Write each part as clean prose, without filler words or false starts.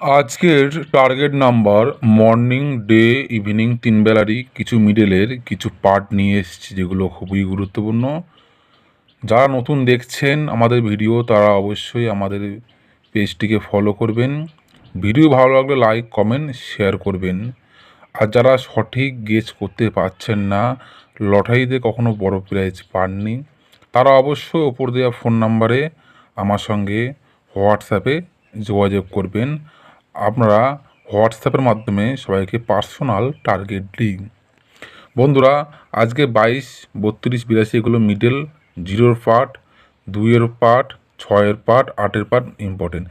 আজকের target number morning, day, evening 3 বেলারই কিছু মিডলের কিছু পার্ট নিয়ে এসেছি, যেগুলো খুবই গুরুত্বপূর্ণ। যারা নতুন দেখছেন আমাদের ভিডিও, তারা অবশ্যই আমাদের পেজটিকে ফলো করবেন। ভিডিও ভালো লাগলে লাইক, কমেন্ট, শেয়ার করবেন। আর যারা সঠিক গেস করতে পারছেন না, লটারিতে কখনো বড় প্রাইজ পাননি, তারা অবশ্যই ওপর দেওয়া ফোন নাম্বারে আমার সঙ্গে হোয়াটসঅ্যাপে যোগাযোগ করবেন। আপনারা হোয়াটসঅ্যাপের মাধ্যমে সবাইকে পার্সোনাল টার্গেট দিন। বন্ধুরা, আজকে 22, 32, 82 এগুলো মিডল, 0-এর পার্ট, 2-এর পার্ট, 6-এর পার্ট, 8-এর পার্ট ইম্পর্টেন্ট।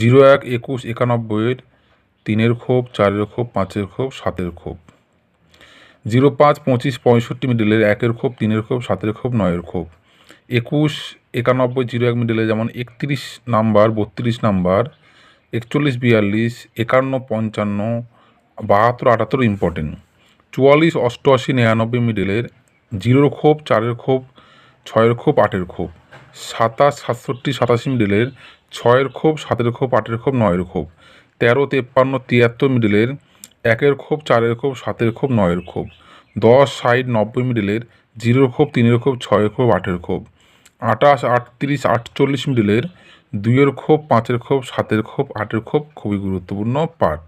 0, 1, 21, 91-এর 3-এর খোপ, 4-এর খোপ, 5-এর খোপ, 7-এর খোপ। 0, 5, 25, 65 মিডলের 1-এর খোপ, 3-এর খোপ, 7-এর খোপ, 9-এর খোপ। 21, 91, 01 মিডলে যেমন 31 নাম্বার, 32 নাম্বার, 41, 42, 51, 55, 72, 78 ইম্পর্টেন্ট। 44, 88, 99 মিডলের 0-এর খোপ, 4-এর খোপ, 6-এর খোপ, 8-এর খোপ। 27, 67, 87 মিডলের 6-এর খোপ, 7-এর খোপ, 8-এর খোপ, 9-এর খোপ। 13, 53, 73 মিডলের 1-এর খোপ, 4-এর খোপ, 7-এর খোপ, 9-এর খোপ। 10, 60, 90 মিডলের 0-এর খোপ, 3-এর খোপ, 6-এর খোপ, 8-এর খোপ। 28, 38, 48 মিডলের 2-এর খোপ, 5-এর খোপ, 7-এর খোপ, 8-এর খোপ খুবই গুরুত্বপূর্ণ পার্ট।